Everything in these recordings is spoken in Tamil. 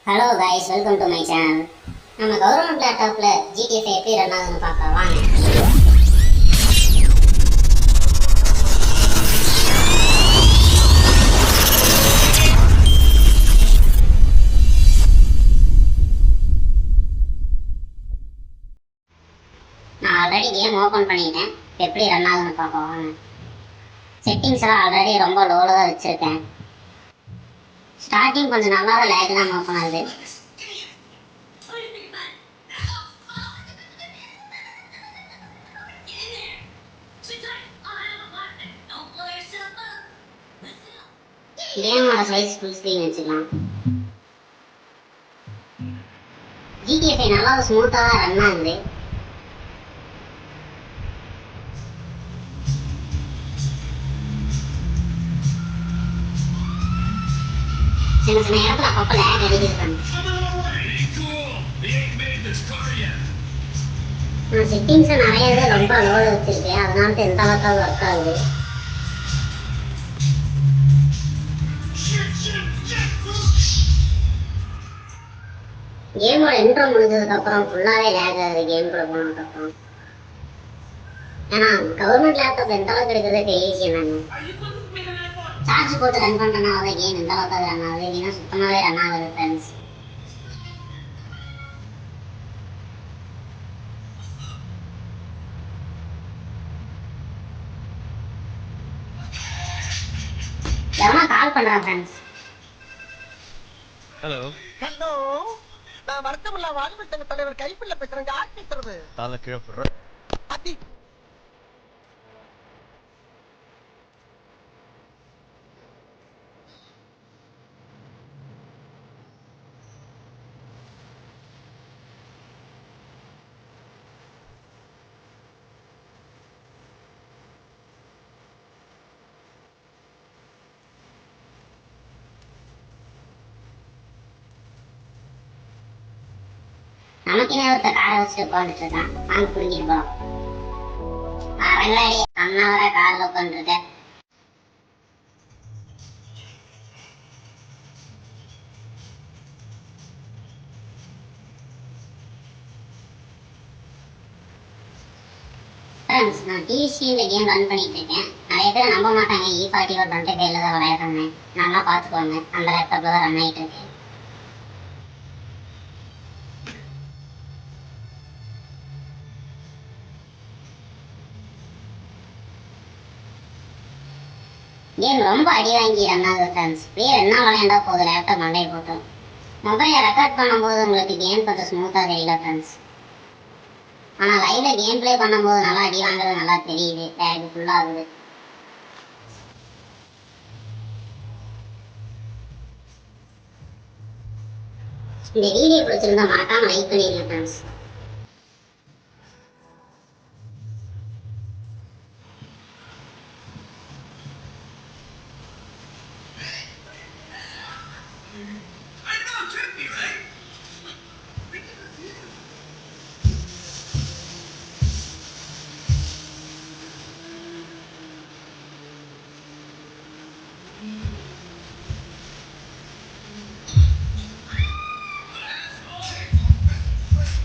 Hello guys, welcome to my channel. நம்ம கவர்மெண்ட் லேப்டாப்ல ஜிடிஎஃப் எப்படி ரன் ஆகுதுன்னு பார்க்கலாம் வாங்க. நான் ஆல்ரெடி கேம் ஓப்பன் பண்ணிட்டேன். எப்படி ரன் ஆகுதுன்னு பார்க்கலாம் வாங்க. செட்டிங்ஸ் எல்லாம் ஆல்ரெடி ரொம்ப லோவில் தான் வச்சுருக்கேன். ஸ்டார்டிங் கொஞ்சம் நல்லா லேக் தான் ஓப்பன் ஆகுது. கேமோட சைஸ் ஃபுல் ஸ்க்ரீன் வச்சுக்கலாம். ஜிடிஎஃப் நல்லா ஸ்மூத்தாக தான் ரன் ஆகுது. சின்ன சின்ன இடத்துல அப்பப்போ லேக் அடிக்கிறது. நான் செட்டிங்ஸை நிறைய இது ரொம்ப லோவில் வச்சுருக்கேன், அதனால எந்த அளவுக்கு ஒர்க் ஆகுது. கேமோட இன்ட்ரோ முடிஞ்சதுக்கப்புறம் ஃபுல்லாகவே லேக் ஆகுது கேமுக்குள்ளே போனதுக்கப்புறம். ஏன்னா கவர்மெண்ட் லேப்டாப் எந்த அளவுக்கு இருக்கிறது பெரிய விஷயம் தாங்க. சார்ஜ் போட்டு ரன் பண்ணுறனால கேம் எந்த அளவுக்கு ரன் ஆகுது, இல்லைன்னா சுத்தமாகவே ரன் ஆகுது ஃப்ரெண்ட்ஸ். எவனா கால் பண்ணுறான் ஃப்ரெண்ட்ஸ். ஹலோ ஹலோ, நான் வருத்தமில்லா வாழ்வு சங்க தலைவர் கைப்பிள்ள பேசுறேன். யார் பேசுறது? நான் கீழே போடுறேன். அதி நமக்குனே ஒருத்த காரை வச்சுட்டு உட்காந்துட்டு இருக்கான். வாங்க புரிஞ்சிட்டு போறோம். அரங்காடி அண்ணா வர காரில் உட்காந்துருக்கேன். நான் டிவிசியில் கேம் ரன் பண்ணிட்டு இருக்கேன். நிறைய பேர் நம்ப மாட்டாங்க, E40 ஒரு 20 கையில் தான் விளையாடுறேன். நல்லா பார்த்துக்கோங்க, அந்த லேப்டாப்பில் தான் ரன் ஆகிட்டு இருக்கேன். கேம் ரொம்ப அடி வாங்கி ரன் ஆகுது ஃப்ரெண்ட்ஸ். இப்படியே என்ன விளையாண்டா போகுது லேப்டாப் மண்டையை போட்டோம். மொபைலை ரெக்கார்ட் பண்ணும்போது உங்களுக்கு கேம் கொஞ்சம் ஸ்மூத்தாக தெரியல ஃப்ரெண்ட்ஸ். ஆனால் லைவ்ல கேம் ப்ளே பண்ணும்போது நல்லா அடி வாங்குறது நல்லா தெரியுது. லேக் ஃபுல்லாகுது. இந்த வீடியோ பிடிச்சிருந்தா மறக்காம லைக் பண்ணிடுங்க ஃப்ரெண்ட்ஸ்.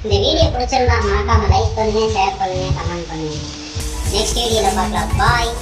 இந்த வீடியோ பிடிச்சிருந்தா மறக்காம லைக் பண்ணுங்க, ஷேர் பண்ணுங்க, கமெண்ட் பண்ணுங்க. நெக்ஸ்ட் வீடியோல பார்க்கலாம். பாய்.